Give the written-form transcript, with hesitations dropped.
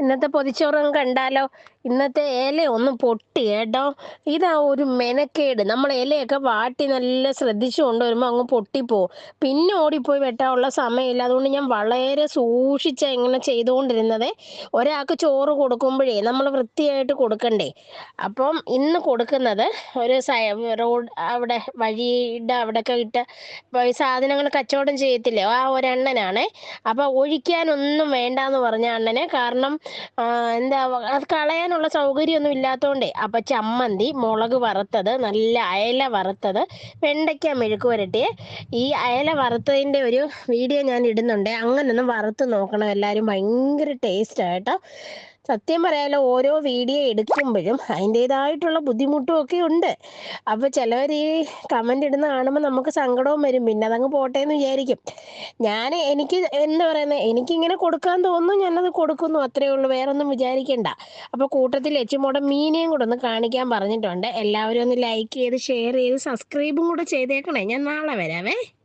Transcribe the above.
ഇന്നത്തെ പൊതിച്ചോറും കണ്ടാലോ? ഇന്നത്തെ ഇല ഒന്ന് പൊട്ടി കേട്ടോ. ഇതാ ഒരു മെനക്കേട്. നമ്മൾ ഇലയൊക്കെ വാട്ടി നല്ല ശ്രദ്ധിച്ചു കൊണ്ടുവരുമ്പോൾ അങ്ങ് പൊട്ടിപ്പോവും. പിന്നെ ഓടിപ്പോയി വെട്ടാനുള്ള സമയമില്ല. അതുകൊണ്ട് ഞാൻ വളരെ സൂക്ഷിച്ചാ ഇങ്ങനെ ചെയ്തുകൊണ്ടിരുന്നത്. ഒരാൾക്ക് ചോറ് കൊടുക്കുമ്പോഴേ നമ്മൾ വൃത്തിയായിട്ട് കൊടുക്കണ്ടേ. അപ്പം ഇന്ന് കൊടുക്കുന്നത് ഒരു റോഡ് അവിടെ വഴിയുടെ അവിടെയൊക്കെ ഇട്ട് ഈ സാധനങ്ങൾ കച്ചവടം ചെയ്യത്തില്ലേ ആ ഒരണ്ണനാണേ. അപ്പൊ ഒഴിക്കാനൊന്നും വേണ്ടാന്ന് പറഞ്ഞ അണ്ണന്. കാരണം എന്താ അത് കളയാനുള്ള സൗകര്യമൊന്നും ഇല്ലാത്തോണ്ടേ. അപ്പൊ ചമ്മന്തി, മുളക് വറുത്തത്, നല്ല അയല വറുത്തത്, വെണ്ടയ്ക്ക മെഴുക്ക് പുരട്ടി. ഈ അയല വറുത്തതിന്റെ ഒരു വീഡിയോ ഞാൻ ഇടുന്നുണ്ട്. അങ്ങനൊന്ന് വറുത്ത് നോക്കണം എല്ലാവരും. ഭയങ്കര ടേസ്റ്റാ കേട്ടോ. സത്യം പറയാലോ, ഓരോ വീഡിയോ എടുക്കുമ്പോഴും അതിൻ്റെതായിട്ടുള്ള ബുദ്ധിമുട്ടും ഒക്കെ ഉണ്ട്. അപ്പൊ ചിലവർ ഈ കമന്റ് ഇടുന്ന കാണുമ്പോൾ നമുക്ക് സങ്കടവും വരും. പിന്നെ അതങ്ങ് പോട്ടെ എന്ന് വിചാരിക്കും. എനിക്ക് എന്താ പറയുന്നത്, എനിക്കിങ്ങനെ കൊടുക്കാൻ തോന്നുന്നു, ഞാനത് കൊടുക്കുന്നു, അത്രേ ഉള്ളൂ. വേറൊന്നും വിചാരിക്കണ്ട. അപ്പൊ കൂട്ടത്തിൽ എച്ചുമോടെ മീനെയും കൂടെ ഒന്ന് കാണിക്കാൻ പറഞ്ഞിട്ടുണ്ട്. എല്ലാവരും ഒന്ന് ലൈക്ക് ചെയ്ത് ഷെയർ ചെയ്ത് സബ്സ്ക്രൈബും കൂടെ ചെയ്തേക്കണേ. ഞാൻ നാളെ വരാവേ.